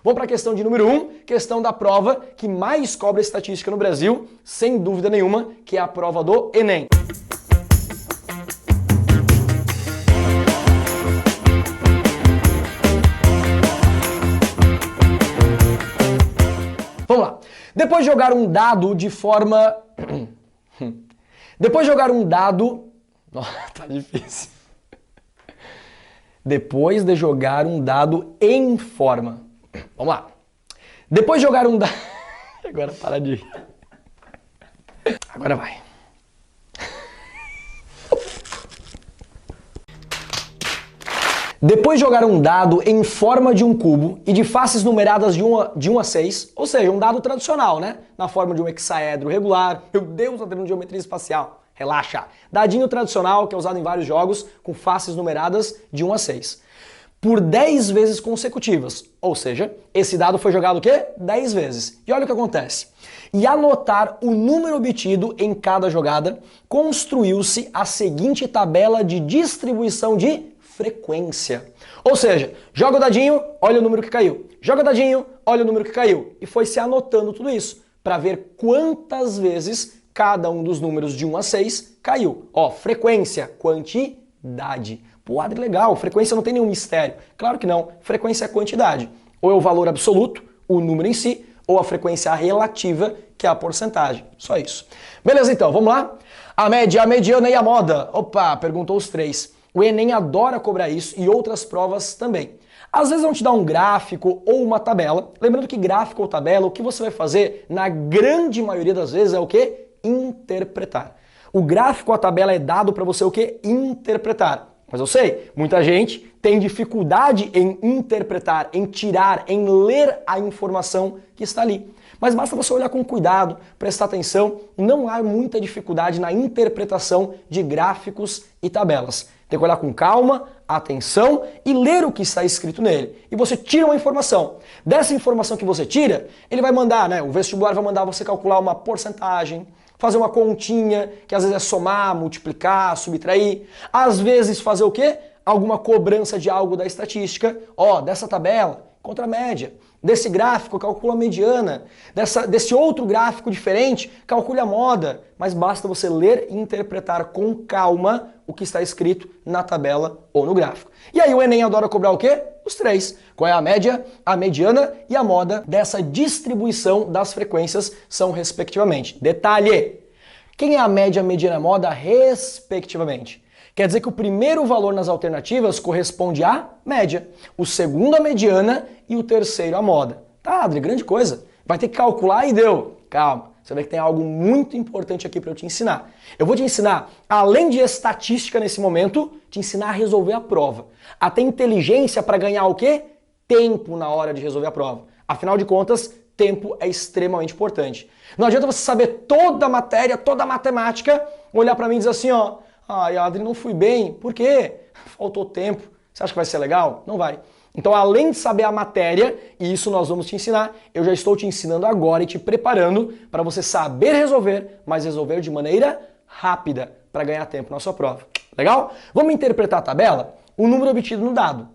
Vamos para a questão de número 1, questão da prova que mais cobra estatística no Brasil, sem dúvida nenhuma, que é a prova do Enem. Vamos lá. Depois de jogar um dado de forma... Depois de jogar um dado... Nossa, tá difícil. Depois de jogar um dado em forma... Vamos lá. Depois de jogar um dado... Agora para de... Agora vai. Depois de jogar um dado em forma de um cubo e de faces numeradas de 1 a 6, ou seja, um dado tradicional, né? Na forma de um hexaedro regular. Meu Deus, tá tendo geometria espacial. Relaxa. Dadinho tradicional que é usado em vários jogos com faces numeradas de 1 a 6. Por 10 vezes consecutivas. Ou seja, esse dado foi jogado o quê? 10 vezes. E olha o que acontece. E anotar o número obtido em cada jogada, construiu-se a seguinte tabela de distribuição de frequência. Ou seja, joga o dadinho, olha o número que caiu. Joga o dadinho, olha o número que caiu. E foi se anotando tudo isso para ver quantas vezes cada um dos números de 1 a 6 caiu. Ó, frequência, quantidade. Pô, Adri, legal, frequência não tem nenhum mistério. Claro que não, frequência é quantidade. Ou é o valor absoluto, o número em si, ou a frequência relativa, que é a porcentagem. Só isso. Beleza, então, vamos lá? A média, a mediana e a moda. Opa, perguntou os três. O Enem adora cobrar isso e outras provas também. Às vezes vão te dar um gráfico ou uma tabela. Lembrando que gráfico ou tabela, o que você vai fazer, na grande maioria das vezes, é o quê? Interpretar. O gráfico ou a tabela é dado para você o quê? Interpretar. Mas eu sei, muita gente tem dificuldade em interpretar, em tirar, em ler a informação que está ali. Mas basta você olhar com cuidado, prestar atenção, não há muita dificuldade na interpretação de gráficos e tabelas. Tem que olhar com calma, atenção e ler o que está escrito nele. E você tira uma informação. Dessa informação que você tira, ele vai mandar, né? O vestibular vai mandar você calcular uma porcentagem, fazer uma continha, que às vezes é somar, multiplicar, subtrair. Às vezes fazer o quê? Alguma cobrança de algo da estatística. Ó, dessa tabela, contra a média. Desse gráfico, calcula a mediana. Desse outro gráfico diferente, calcule a moda. Mas basta você ler e interpretar com calma o que está escrito na tabela ou no gráfico. E aí o Enem adora cobrar o quê? Os três. Qual é a média, a mediana e a moda dessa distribuição das frequências são respectivamente. Detalhe! Quem é a média, a mediana e a moda respectivamente? Quer dizer que o primeiro valor nas alternativas corresponde à média, o segundo à mediana e o terceiro à moda. Tá, Adri, grande coisa. Vai ter que calcular e deu. Calma, você vê que tem algo muito importante aqui para eu te ensinar. Eu vou te ensinar, além de estatística nesse momento, te ensinar a resolver a prova. A ter inteligência para ganhar o quê? Tempo na hora de resolver a prova. Afinal de contas, tempo é extremamente importante. Não adianta você saber toda a matéria, toda a matemática, olhar para mim e dizer assim, ó, ai, Adri, não fui bem. Por quê? Faltou tempo. Você acha que vai ser legal? Não vai. Então, além de saber a matéria, e isso nós vamos te ensinar, eu já estou te ensinando agora e te preparando para você saber resolver, mas resolver de maneira rápida, para ganhar tempo na sua prova. Legal? Vamos interpretar a tabela? O número obtido no dado.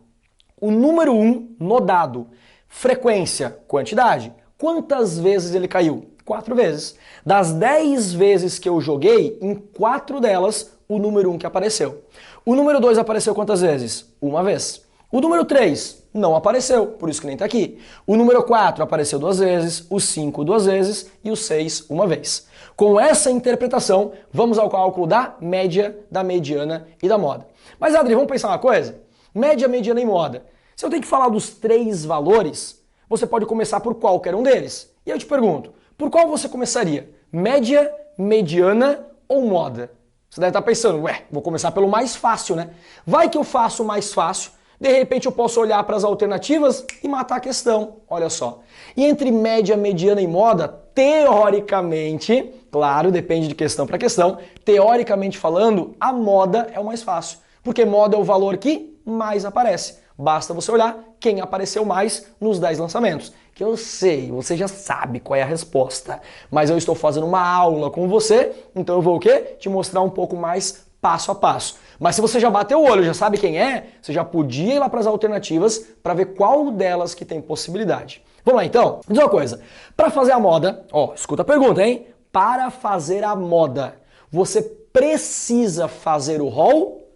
O número 1 no dado. Frequência, quantidade. Quantas vezes ele caiu? 4 vezes. Das 10 vezes que eu joguei, em 4 delas, o número 1 que apareceu. O número 2 apareceu quantas vezes? Uma vez. O número 3 não apareceu, por isso que nem está aqui. O número 4 apareceu 2 vezes, o 5 2 vezes e o 6 uma vez. Com essa interpretação, vamos ao cálculo da média, da mediana e da moda. Mas, Adri, vamos pensar uma coisa? Média, mediana e moda. Se eu tenho que falar dos 3 valores, você pode começar por qualquer um deles. E eu te pergunto, por qual você começaria? Média, mediana ou moda? Você deve estar pensando, ué, vou começar pelo mais fácil, né? Vai que eu faço o mais fácil, de repente eu posso olhar para as alternativas e matar a questão, olha só. E entre média, mediana e moda, teoricamente, claro, depende de questão para questão, teoricamente falando, a moda é o mais fácil. Porque moda é o valor que mais aparece. Basta você olhar quem apareceu mais nos 10 lançamentos. Que eu sei, você já sabe qual é a resposta. Mas eu estou fazendo uma aula com você, então eu vou o quê? Te mostrar um pouco mais passo a passo. Mas se você já bateu o olho, já sabe quem é, você já podia ir lá para as alternativas para ver qual delas que tem possibilidade. Vamos lá então? Diz uma coisa, para fazer a moda, ó, escuta a pergunta, hein? Para fazer a moda, você precisa fazer o rol?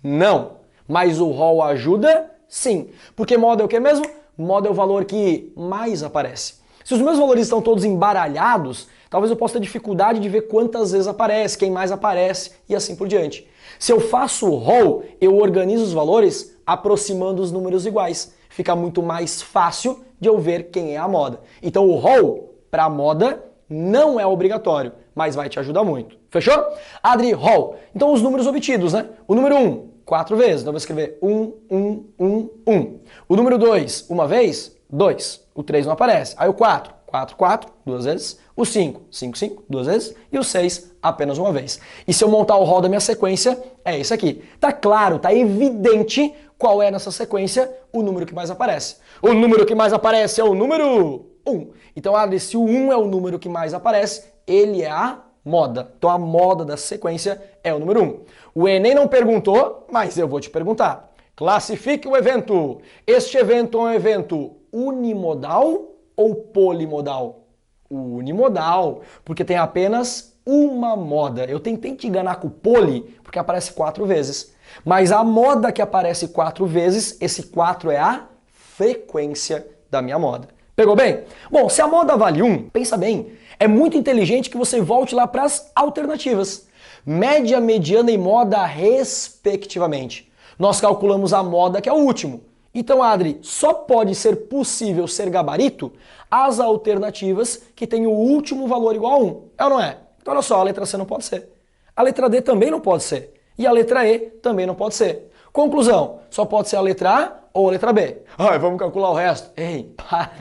Não. Mas o rol ajuda? Sim. Porque moda é o que mesmo? Moda é o valor que mais aparece. Se os meus valores estão todos embaralhados, talvez eu possa ter dificuldade de ver quantas vezes aparece, quem mais aparece e assim por diante. Se eu faço o rol, eu organizo os valores aproximando os números iguais. Fica muito mais fácil de eu ver quem é a moda. Então o rol para a moda não é obrigatório, mas vai te ajudar muito. Fechou? Adri, rol. Então os números obtidos, né? O número 1, 4 vezes. Então eu vou escrever 1, 1, 1, 1. O número 2, uma vez, 2. O 3 não aparece. Aí o 4, 4, 4, 2 vezes. O 5, 5, 5, 2 vezes. E o 6, apenas uma vez. E se eu montar o rol da minha sequência, é esse aqui. Tá claro, tá evidente qual é nessa sequência o número que mais aparece. O número que mais aparece é o número 1. Então, se o 1 é o número que mais aparece, ele é a moda. Então a moda da sequência é o número 1. O Enem não perguntou, mas eu vou te perguntar. Classifique o evento. Este evento é um evento unimodal ou polimodal? Unimodal, porque tem apenas uma moda. Eu tentei te enganar com o poli, porque aparece 4 vezes. Mas a moda que aparece 4 vezes, esse 4 é a frequência da minha moda. Pegou bem? Bom, se a moda vale 1, pensa bem, é muito inteligente que você volte lá para as alternativas. Média, mediana e moda respectivamente. Nós calculamos a moda, que é o último. Então, Adri, só pode ser possível ser gabarito as alternativas que têm o último valor igual a 1. É ou não é? Então, olha só, a letra C não pode ser. A letra D também não pode ser. E a letra E também não pode ser. Conclusão, só pode ser a letra A ou a letra B. Ai, vamos calcular o resto. Ei, para.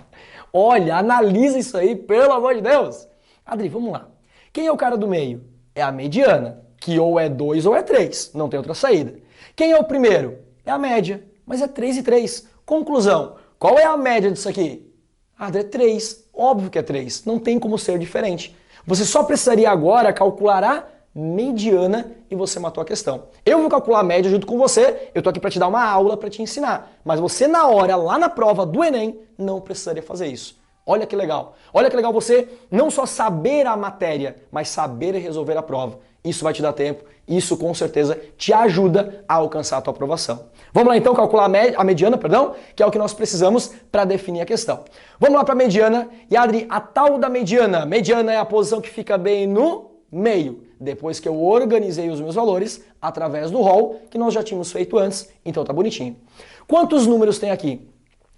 Olha, analisa isso aí, pelo amor de Deus. Adri, vamos lá. Quem é o cara do meio? É a mediana, que ou é 2 ou é 3. Não tem outra saída. Quem é o primeiro? É a média, mas é 3 e 3. Conclusão, qual é a média disso aqui? Adri, é 3. Óbvio que é 3. Não tem como ser diferente. Você só precisaria agora calcular a mediana e você matou a questão. Eu vou calcular a média junto com você, eu tô aqui para te dar uma aula para te ensinar, mas você na hora, lá na prova do Enem, não precisaria fazer isso. Olha que legal. Olha que legal você não só saber a matéria, mas saber resolver a prova. Isso vai te dar tempo, isso com certeza te ajuda a alcançar a tua aprovação. Vamos lá então calcular a mediana, que é o que nós precisamos para definir a questão. Vamos lá para a mediana. E Adri, a tal da mediana. Mediana é a posição que fica bem no meio, depois que eu organizei os meus valores através do rol, que nós já tínhamos feito antes, então tá bonitinho. Quantos números tem aqui?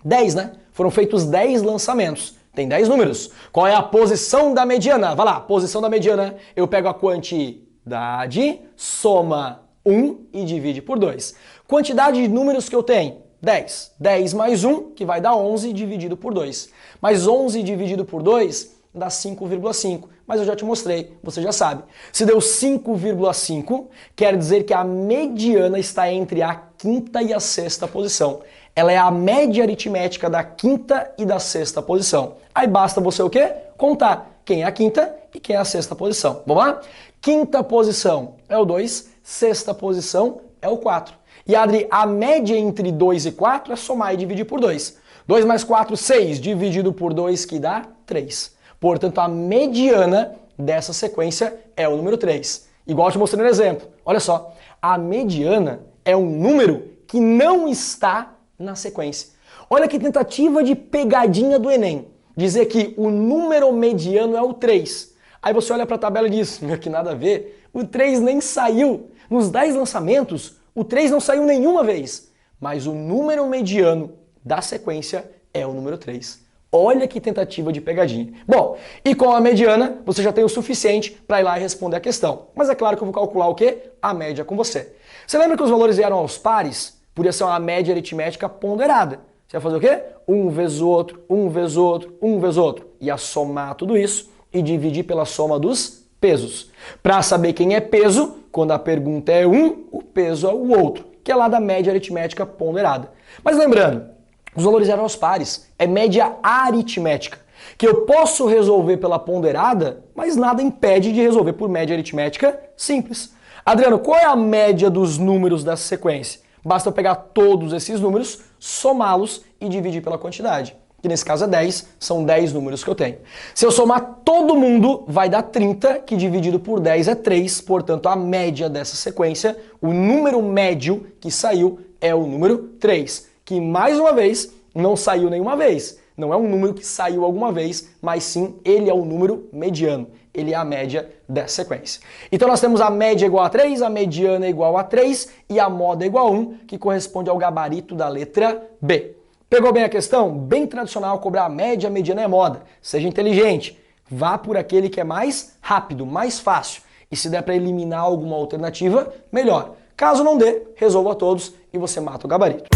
10, né? Foram feitos 10 lançamentos. Tem 10 números. Qual é a posição da mediana? Vai lá, posição da mediana. Eu pego a quantidade, soma 1 e divide por 2. Quantidade de números que eu tenho? 10. 10 mais 1, que vai dar 11 dividido por 2. Mas 11 dividido por 2 dá 5,5. Mas eu já te mostrei, você já sabe. Se deu 5,5, quer dizer que a mediana está entre a quinta e a sexta posição. Ela é a média aritmética da quinta e da sexta posição. Aí basta você o quê? Contar quem é a quinta e quem é a sexta posição. Vamos lá? Quinta posição é o 2, sexta posição é o 4. E Adri, a média entre 2 e 4 é somar e dividir por 2. 2 mais 4, 6, dividido por 2, que dá 3. Portanto, a mediana dessa sequência é o número 3. Igual eu te mostrei no exemplo. Olha só, a mediana é um número que não está na sequência. Olha que tentativa de pegadinha do Enem. Dizer que o número mediano é o 3. Aí você olha para a tabela e diz, que nada a ver, o 3 nem saiu. Nos 10 lançamentos, o 3 não saiu nenhuma vez. Mas o número mediano da sequência é o número 3. Olha que tentativa de pegadinha. Bom, e com a mediana, você já tem o suficiente para ir lá e responder a questão. Mas é claro que eu vou calcular o quê? A média com você. Você lembra que os valores vieram aos pares? Podia ser uma média aritmética ponderada. Você vai fazer o quê? Um vezes o outro, um vezes o outro, um vezes o outro. Ia somar tudo isso e dividir pela soma dos pesos. Para saber quem é peso, quando a pergunta é um, o peso é o outro, que é lá da média aritmética ponderada. Mas lembrando, os valores eram aos pares, é média aritmética, que eu posso resolver pela ponderada, mas nada impede de resolver por média aritmética simples. Adriano, qual é a média dos números dessa sequência? Basta eu pegar todos esses números, somá-los e dividir pela quantidade. Que nesse caso é 10, são 10 números que eu tenho. Se eu somar todo mundo, vai dar 30, que dividido por 10 é 3, portanto a média dessa sequência, o número médio que saiu é o número 3, que mais uma vez não saiu nenhuma vez. Não é um número que saiu alguma vez, mas sim ele é o número mediano. Ele é a média dessa sequência. Então nós temos a média igual a 3, a mediana igual a 3 e a moda igual a 1, que corresponde ao gabarito da letra B. Pegou bem a questão? Bem tradicional cobrar a média, a mediana é moda. Seja inteligente. Vá por aquele que é mais rápido, mais fácil. E se der para eliminar alguma alternativa, melhor. Caso não dê, resolva todos e você mata o gabarito.